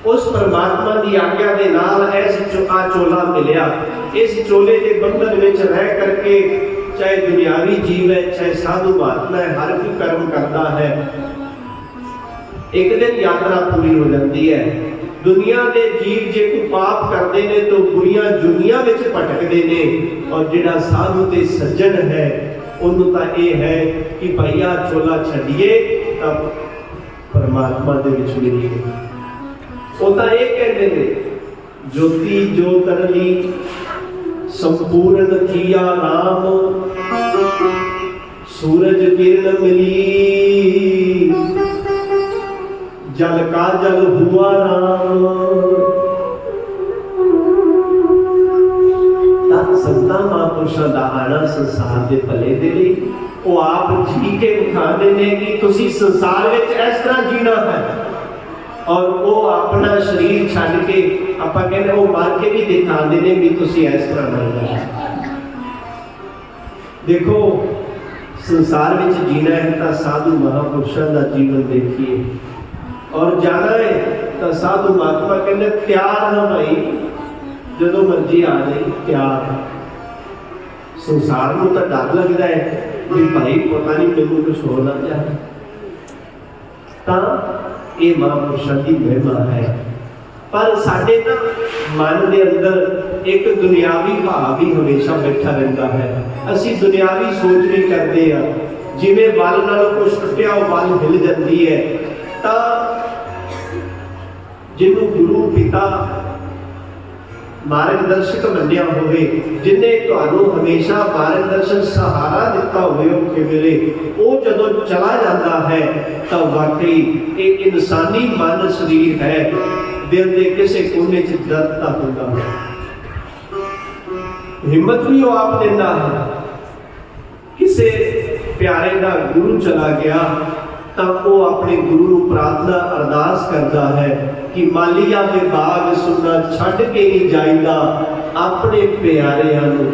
उस परमात्मा की आज्ञा के नाल ऐस चोला मिलिया। इस चोले के बंधन में रह करके चाहे दुनियावी जीव है, चाहे साधु महात्मा है, हर कोई कर्म करता है। एक दिन यात्रा पूरी हो जाती है, दुनिया के जीव जे कोई पाप करते हैं तो बुरियां जुनिया में भटकते हैं, और जिहड़ा साधु ते सज्जन है उन्होंने तो ये है कि भाई आ चोला छड़िए तब परमात्मा दे विच मिलीए। वो तो ये कहते हैं ज्योति जो तरली संपूर्ण किया राम, सूरज किरण मिली जल का जल हुआ राम। संतां महापुरुषां दा आना संसार के भले दे लई, वो आप जी के दिखाते हैं कि तुसी संसार विच इस तरह जीना है, और वो अपना शरीर छड्ड के आपां कहंदे वो मर के भी दिखाते हैं भी तुसी इस तरह नहीं। देखो संसार विच जीना है तो साधु महापुरुषां दा जीवन देखिए, और जाना है तो साधु महात्मा कहते त्यार ना भाई, जो मर्जी आ जाए त्यार। संसार में तो डर लगता है कि भाई पता नहीं मैनू कुछ हो ना जाए, तो ये महापुरुषों की महिमा है। पर साडे ना मन के अंदर एक दुनियावी भाव भी हमेशा बैठा रहता है। असी दुनियावी सोच भी करते हैं, जिवें बल नालों कुछ टुटिया वो बल हिल जाती है। तो जिन्हों गुरु पिता मार्गदर्शक मन्निया होवे, जिन्हें तुहानू हमेशा मार्गदर्शन सहारा दिता होवे औखे वेले, वो जदों चला जाता है तो वाकई एक इंसानी मन शरीर है, दिल के किसी कोने च दर्द होता है, हिम्मत भी वो आप देता है। किसी प्यारे का गुरु चला गया तब वो अपने गुरु को प्रार्थना अरदास करता है कि मालिया के बाग सुनना छड़ के नहीं जाइदा अपने प्यारे नूं।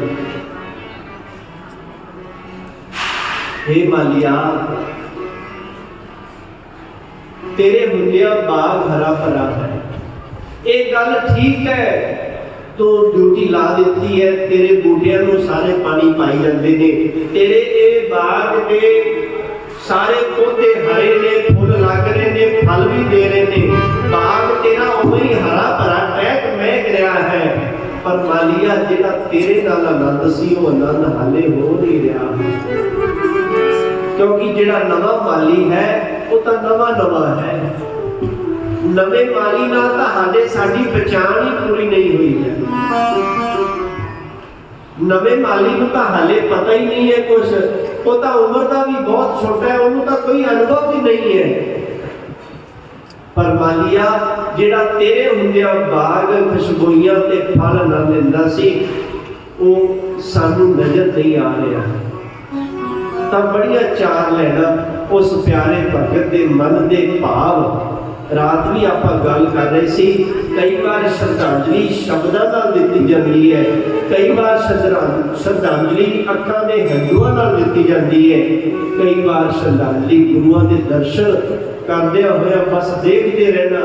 हे मालिया तेरे हुंदिया बाग हरा भरा है, एक गल ठीक है तो ड्यूटी ला दी है, तेरे बूटियां नूं सारे पानी पाई जाते हैं, तेरे ये बाग के सारे पौधे हरे ने, फुल लग रहे ने, फल भी दे रहे ने, बाग तेरा उवें ही हरा भरा टहक महक रहा है। पर मालिया जिहड़ा तेरे नाल आनंद सी वो आनंद हाले हो नहीं रहा, क्योंकि जिहड़ा नवा माली है वो तो नवा है, नवे माली नाल तां हाले साडी पहचान ही पूरी नहीं हुई है। नवे माली को तो हाले पता ही नहीं है कुछ, वो तो उम्र का भी बहुत छोटा है, उन्होंने तो कोई अनुभव भी नहीं है। पर मालिया जिहड़ा तेरे हुंदिया बाग खुशबूइयां ते फल ना दिंदा सी वो सानू नजर नहीं आ रहा, तब बड़िया चार लेना उस प्यारे भगत के मन के भाव। रात भी आप गल कर रहे सी, कई बार श्रद्धांजलि शब्दों नाल दिती जाती है, कई बार श्रद्धांजलि अखां दे हंझुआं नाल दिती जाती है, कई बार श्रद्धांजलि गुरुआं दे दर्शन करदिया होया बस देखते रहना,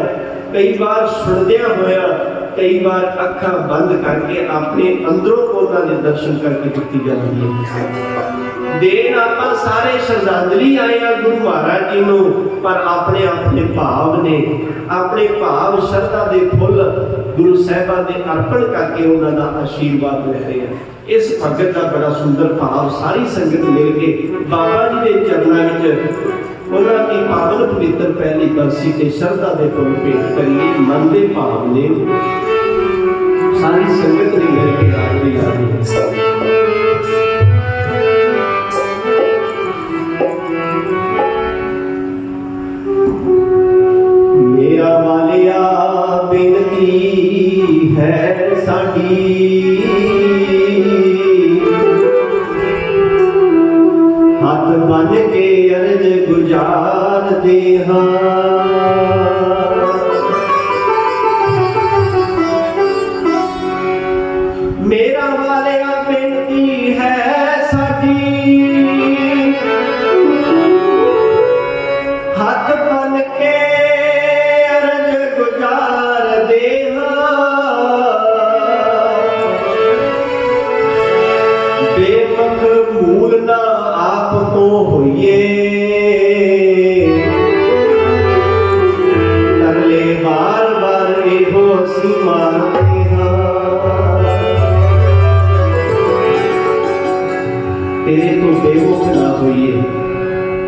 कई बार सुनदिया होया, कई बार अखां बंद करके अपने अंदरों उन्हां दे दर्शन करके दिती जाती है। देन आप सारे श्रद्धांजलि आए हैं गुरु महाराज जी नूं, पर अपने अपने भाव ने, अपने भाव श्रद्धा के फुल गुरु साहिबां दे अर्पण करके उन्होंने आशीर्वाद ले रहे हैं। इस भगत का बड़ा सुंदर भाव सारी संगत मिल के बाबा जी के चरणों में उन्होंने पावन पवित्र पहली बरसी के श्रद्धा के फुल भेंट करिए। मन के भाव ने सारी संगत ने मिल के हाजरी ला दी। मेरा वालिया बेनती है साडी, हाथ बन के अर्ज गुजार दे मेरा वालिया बेनती है साडी, हाथ बन के आप तो होइए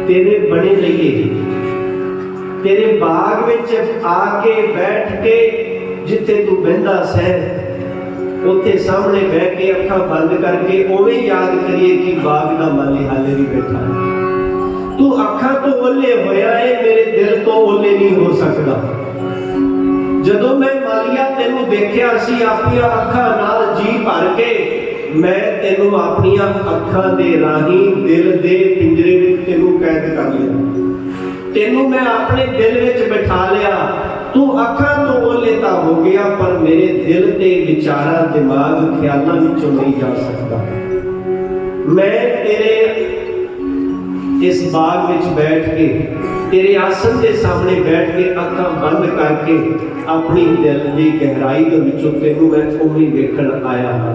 तेरे बने रहिए, तेरे बाग विच आके बैठ के जिथे तू बहंदा सै उत्थे सामने बह के अखां बंद करके उवें याद करिए कि बाग दा माली हाले भी बैठा है। तू अखां तो ओले होया है, मेरे दिल तो ओले नहीं हो सकदा। जदों मैं मालिया तेनू देखिया सी अपनियां अखां नाल जी भर के, मैं तेनू अपनियां अखां दे राही दिल दे पिंजरे विच तेनू कैद कर लिया, तेनू मैं अपने दिल विच बिठा लिया। तू अखां तो ओले तां हो गया, पर मेरे दिल ते विचारां दिमाग ख्यालां विचों नहीं जा सकता। मैं तेरे इस बाग विच बैठ के, तेरे आसन के सामने बैठ के अखां बंद करके अपनी दिल की गहराई दे विचों तेनू मैं उवें वेखण आया हां।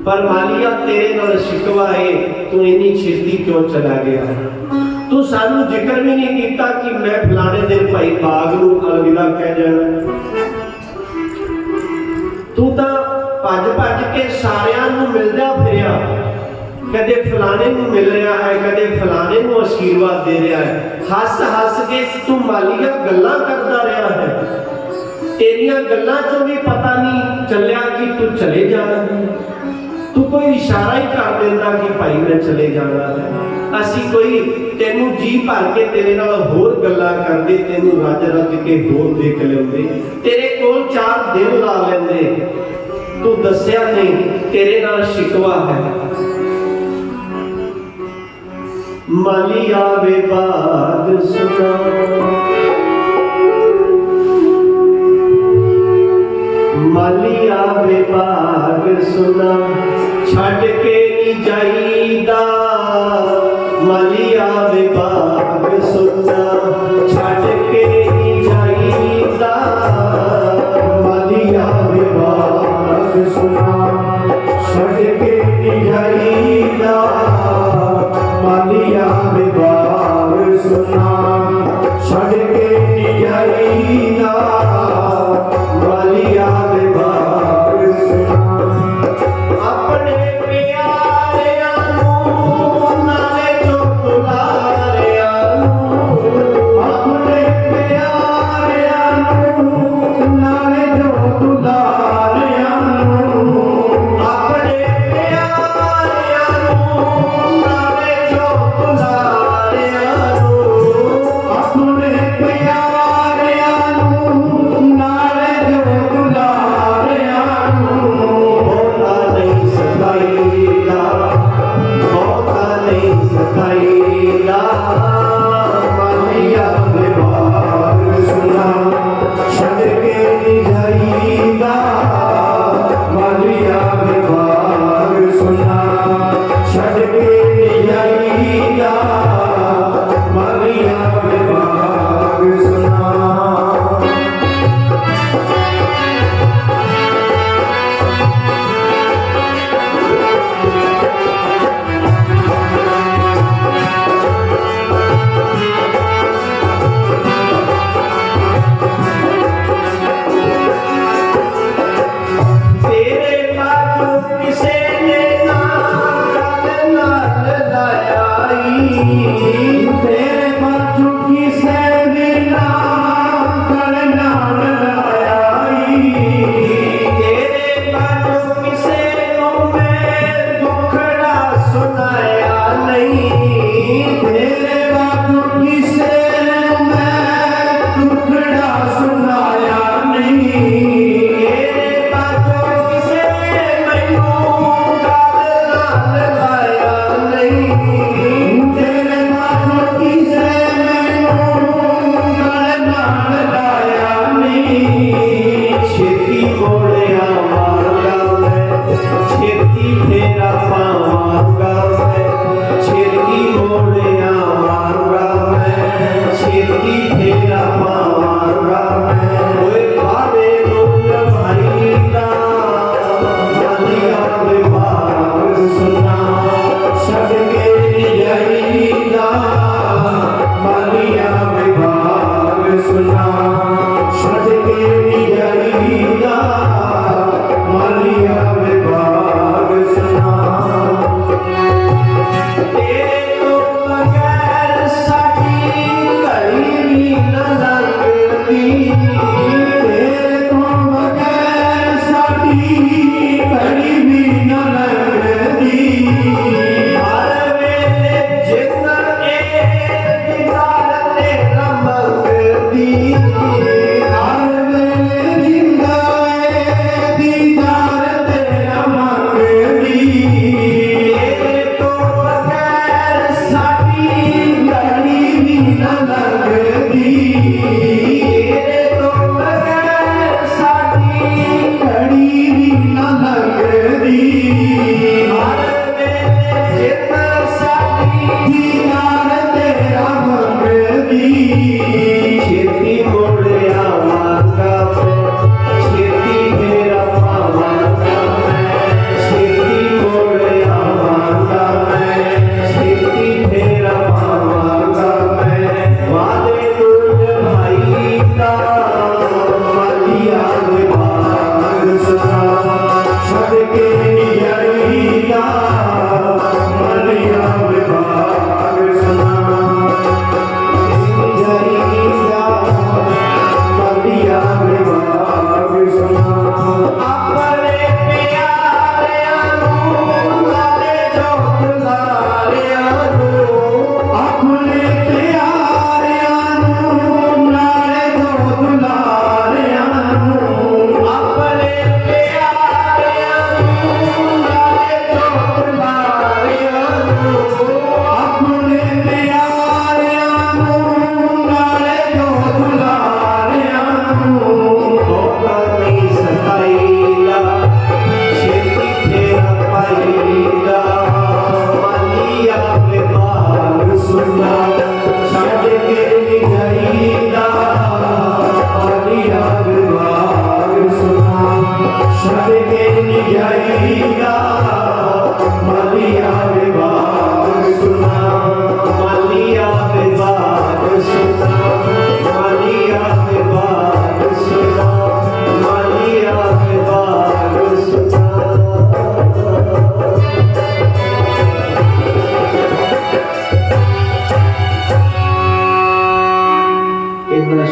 पर मालिया तेरे नाल शिकवा है, तू इन्नी छेती क्यों चला गया? तू सानू जिक्र भी नहीं किया कि मैं फलाने दिन भाई बाग नूं अलविदा कह जाना। तू तां भज भज के सारियां नूं मिलदा फिरिया, कदे फलाने नूं मिल रहा है, कदे फलाने नूं आशीर्वाद दे रहा है। हस हस के तू मालिया गल्लां करदा रहा है, तेरियां गल्लां चों भी पता नहीं चलिया कि तू चले जाना। तू कोई इशारा ही कर देंदा कि भाई मैं चले जाना है। असी कोई तेनू जी भर के तेरे नाल होर गल्लां करदे, तेनू रज रज के होर देख लेंदे, तेरे कोल 4 दिन ला लेंदे, तू दस्या नहीं तेरे नाल शिकवा है। माली आवे बाग सुना, माली आवे बाग सुना, छड़ के नहीं जाईदा। माली आवे बाग सुना, छड़ के नहीं जाईदा। माली आवे बाग सुना, छड़ के नहीं जाईदा। माली आवे बाग सुना, छड़ के नहीं जाईदा। माली आवे बाग सुना, अपने प्यारियां नूं नाले चो दुलारियां नूं, अपने प्यारियां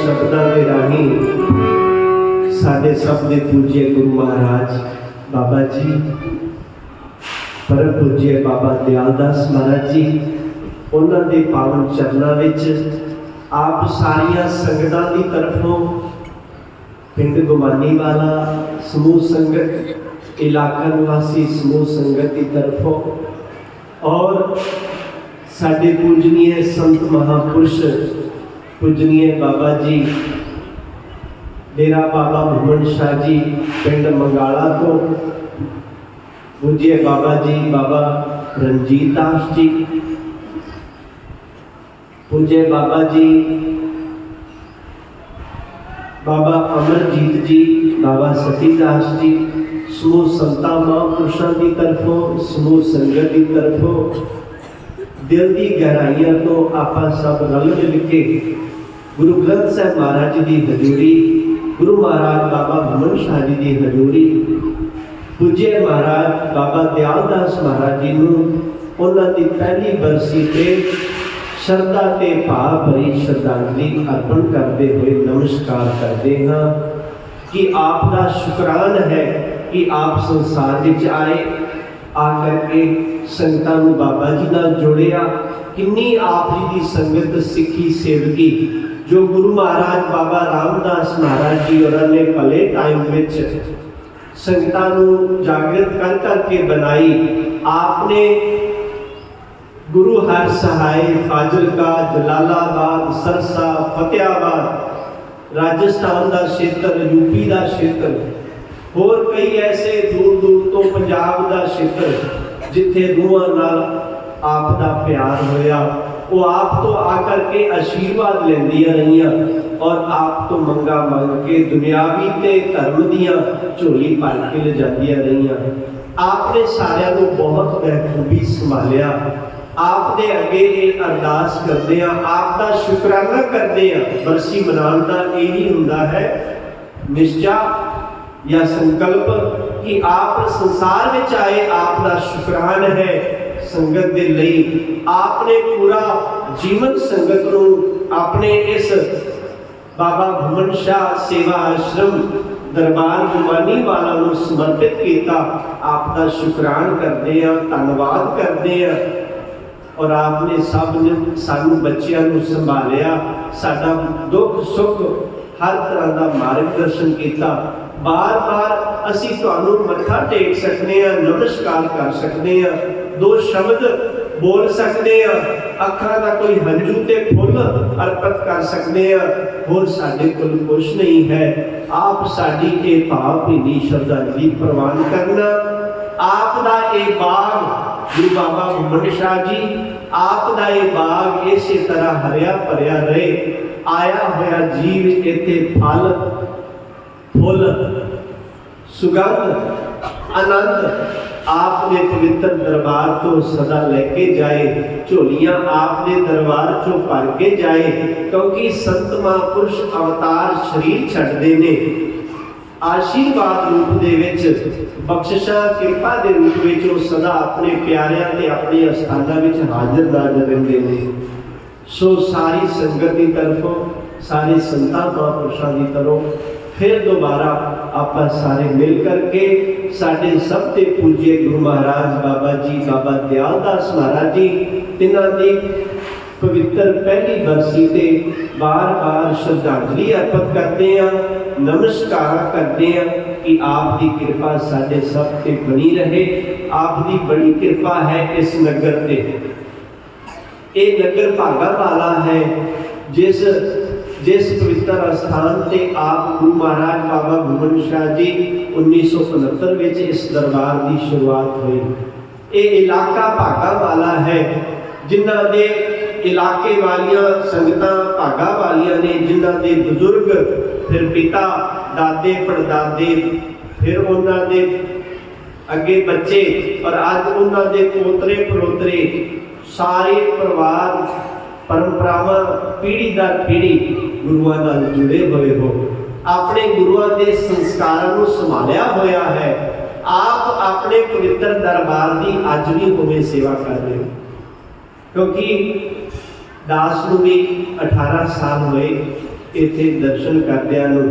शब्दों के राही साडे सब दे पूज्य गुरु महाराज बाबा जी, परम पूज्य बाबा दयालदास महाराज जी, उन्होंने दे पावन चरणों विच आप सारिया संगतां की तरफों पिंड गुमानी वाला समूह संगत, इलाका निवासी समूह संगत की तरफों और साडे पूजनीय संत महापुरुष पूजनीय बाबा जी डेरा बाबा मोहम्मद शाह जी पिंड मंगाला तो पूज्य बाबा जी बाबा रणजीत दास जी, पूज्य बाबा जी बाबा अमरजीत जी, बाबा सतीदास जी, समूह संतां महापुरुषों की तरफों समूह संगत की तरफों दिल की गहराइयों तो आप सब रल मिल के गुरु ग्रंथ साहब महाराज जी की हजूरी, गुरु महाराज बाबा मोहम्मद शाह जी की हजूरी, पूज्य महाराज बाबा दयालदास महाराज जी को उन्होंने पहली बरसी पे श्रद्धा ते भाव भरी श्रद्धांजलि अर्पण करते हुए नमस्कार करते हैं कि आपका शुक्रान है कि आप संसार विच आए, आकर के संगतां नूं बाबा जी नाल जोड़िया। किन्नी आप जी की संगत सिखी सेवकी जो गुरु महाराज बाबा रामदास महाराज जी उन्होंने भले टाइम विच संगतां नूं जागृत कर करके बनाई। आपने गुरु हर सहाय फाजिलका, जलालाबाद, सरसा, फतेहाबाद, राजस्थान का क्षेत्र, यूपी का क्षेत्र, होर कई ऐसे दूर दूर तो पंजाब का क्षेत्र जिथे रूहां नाल आप दा प्यार होया, वो आप तो आकर के आशीर्वाद लैंदियां रहियां और आप तो मंगा मंग के दुनियावी ते धर्म दियां झोली भर के ले जांदियां रहियां। आपने सारियां नूं बहुत बखूबी संभालिया। आपने अगे ये अरदास करते हैं, आपका शुकराना करते हैं। बरसी मनाने का यही हुंदा है निश्चा या संकल्प कि आप संसार में आए, आपका शुकरान है संगत के लिए। आपने पूरा जीवन संगत को अपने इस बाबा मोहम्मद शाह सेवा आश्रम दरबार गुमानी वाला को समर्पित किया। आपका शुकरान करते हैं, धन्यवाद करते हैं। और आपने सब ने सानू बच्चों को संभालिया, साडा दुख सुख हर तरह का मार्गदर्शन किया। बार बार असी तुहानू मत्था टेक सकते हैं, नमस्कार कर सकते हैं, दो शब्द बोल सकते हैं, अखां का कोई हंझू ते फुल अर्पित कर सकते हैं। होर साडे कोल कुछ नहीं है। आप साडी ये भावभीनी श्रद्धांजलि प्रवान करना। आप दा ये बाग गुरु बाबा मोहम्मद शाह जी, आप दा ये बाग इसी तरह हरिया भरिया रहे। आया होया जीव इत्थे फल फुल सुगंध आनंद आपने पवित्र दरबार तो सदा लेके जाए, झोलियां आपने दरबार चो भर के जाए। क्योंकि संत महापुरुष अवतार शरीर छड्डदे ने, आशीर्वाद रूप दे विच बख्शिशा कृपा दे रूप विच वो सदा अपने प्यारिਆਂ ते अपने अस्थानां विच हाजिर नाज़र रहिंदे ने। सो सारी संगत की तरफों, सारे संतां महापुरुषां की तरफ फिर दोबारा आप सारे मिल करके साडे सब ते पूज्य गुरु महाराज बाबा जी बाबा दयालदास महाराज जी तिन्हां दी पवित्र पहली बरसी ते बार बार श्रद्धांजलि अर्पित करते हैं, नमस्कार करते हैं कि आपकी कृपा साडे सब ते बनी रहे। आपकी बड़ी कृपा है इस नगर ते। ये नगर भागा वाला है जिस पवित्र स्थान से आप गुरु महाराज बाबा मोहम्मद शाह जी 1969 में इस दरबार की शुरुआत हुई। ये इलाका भागा वाला है, जिन्हों ने इलाके वालियां संगतां भागा वालियां ने, जिन्हों के बुजुर्ग फिर पिता दादे पड़दादे फिर उन्होंने अगे बच्चे और अज उन्होंने पोतरे परोतरे सारे परिवार परंपरावां पीढ़ी दर पीढ़ी गुरुआं नाल जुड़े हुए हो, अपने गुरुआं के संस्कारों को संभालिया होया है। आप अपने पवित्र दरबार की अज भी उवें सेवा कर रहे हो, क्योंकि दास को भी 18 साल हुए इत्थे दर्शन करदिआं नूं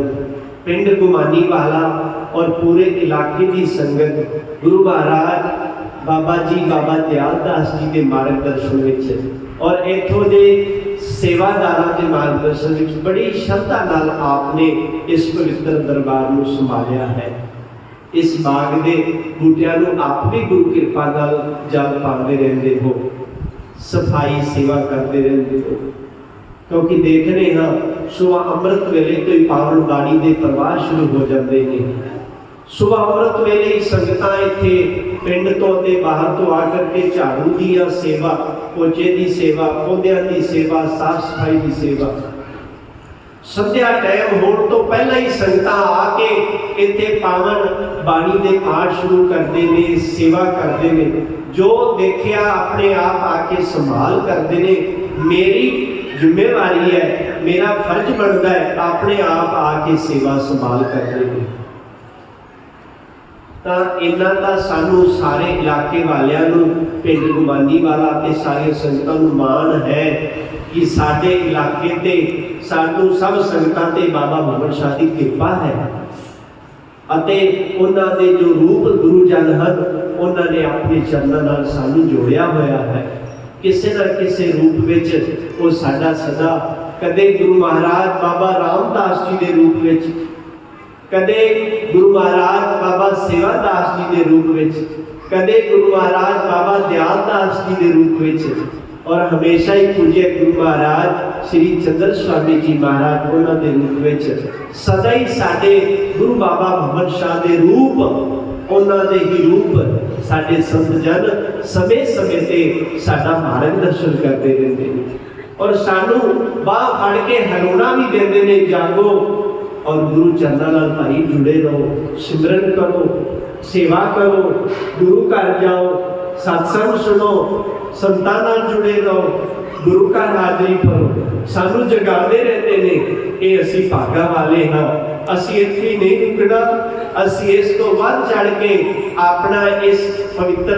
पिंड घुमानी वाला और पूरे इलाके की संगत गुरु महाराज बाबा जी बाबा दयाल दास जी के मार्गदर्शन विच और इत्थों दे सेवादारां के मार्गदर्शन विच बड़ी श्रद्धा नाल आपने इस पवित्र दरबार नूं संभालिया है। इस बाग दे बूटियां नूं आप भी गुरु कृपा नाल जल पाते रहंदे हो, सफाई सेवा करते रहंदे हो, क्योंकि देख रहे हाँ सुबह अमृत वेले तो ही पावन बाणी के प्रवाह शुरू हो जाते हैं। सुबह अमृत वेले ही संगतां इत्थे पिंड तो ते बाहर तो आकर के झाड़ू की सेवा, पोचे की सेवा, पौधों की सेवा, साफ सफाई की सेवा, संध्या टाइम होने तो पहला ही संगतां आके इत्थे पावन बाणी के पाठ शुरू करते हैं, सेवा करते हैं। जो देखिया अपने आप आके संभाल करते हैं। मेरी जिम्मेवारी है, मेरा फर्ज बनता है अपने आप आके सेवा संभाल करते हैं। तो इन्ना तो सानू सारे इलाके वालियां नूं पिंड गुमानी वाला ते सारी संगतां नूं माण है कि साडे इलाके ते सानू सब संगतां ते बाबा भुवन शाह दी कृपा है अते उन्हां दे जो रूप गुरुजन हन उन्हां ने अपने चरणों नाल सानू जोड़िया होया है। किसी न किसी रूप विच वो साडा सदा कदे गुरु महाराज बाबा रामदास जी के रूप विच, कदे गुरु महाराज बाबा सेवादास जी के रूप विच, कदे गुरु महाराज बाबा दयाल दास जी के रूप विच, और हमेशा ही पूज्य गुरु महाराज श्री चंद्र स्वामी जी महाराज उन्होंने रूप विच सदा ही साडे गुरु बाबा भुवन शाह के रूप उन्होंने ही रूप साडे संत जन समय समय ते साडा मार्गदर्शन करते रहते हैं और सानू बाह फड़ के हलौना भी देते हैं, जागो और गुरु चरणों नाल भाई जुड़े रहो, सिमरन करो, सेवा करो, गुरु घर जाओ, सत्संग सुनो, संतां नाल जुड़े रहो, गुरु घर हाजरी करो। सानू जगाते रहते हैं। ये असी भागा वाले हाँ, असी इत्थे नहीं रुकना, असी इस तो वध चढ़ के अपना इस पवित्र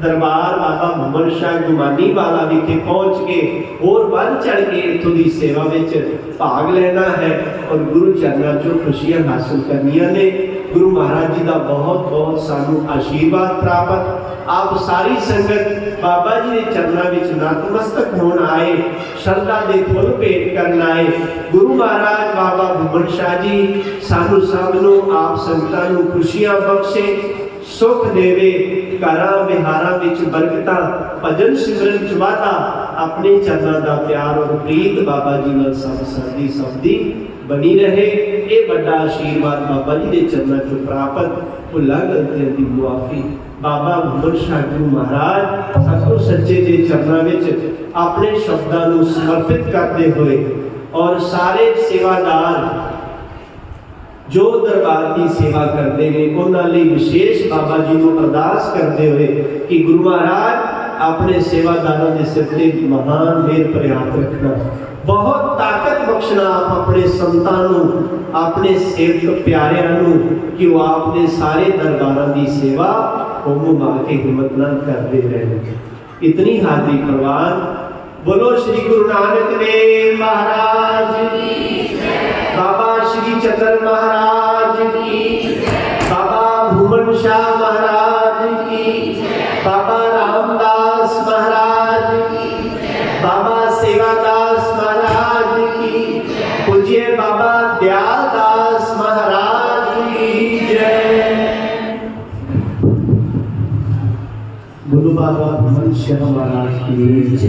दरबार बाबा भुवन शाह गुमानी वाला विखे पहुँच के और वध चढ़ के इत्थों की सेवा में भाग लेना है और गुरु चरणों चो खुशियां हासिल करनियां ने। गुरु महाराज जी का बहुत बहुत सानू आशीर्वाद प्राप्त। आप सारी संगत बाबा जी के चरणों में नतमस्तक होने आए, श्रद्धा के फुल भेंट करने आए। गुरु महाराज बाबा भुवन शाह जी सानू सब नू आप संगतां नू खुशियां बख्शे, सुख देवे, घरां विहारां विच बरकतां, भजन सिमरन च वाधा, अपने चरणों का प्यार और प्रीत बाबा जी नाल सब साडी सबदी बनी रहे। ये बड़ा आशीर्वाद बाबा जी के चरणों चो प्राप्त। भुलां गलतियां की मुआफी बाबा भुवन शाह गुरु महाराज सतगुर सच्चे के चरणों में अपने शब्दों को समर्पित करते हुए और सारे सेवादार जो दरबार की सेवा करते हैं उन्होंने विशेष बाबा जी को अरदास करते हुए कि गुरु महाराज अपने सेवादारों के सिर से महान मेहर प्रयास रखना, बहुत ताकत बख्शना आप अपने संतानों, अपने सेवक प्यारियां कि वो आपने सारे दरबारों की सेवा होम मार के हिम्मत न करते रहे। इतनी हाजिरी प्रवान। बोलो श्री गुरु नानक देव महाराज की, बाबा श्री चंद्र महाराज की, बाबा भुवन शाह महाराज की, बाबा रामदास महाराज की, बाबा सेवादास महाराज की, पूज्य बाबा दयाल दास महाराज की जय। गुरु बाबा भुवन शाह महाराज की जय।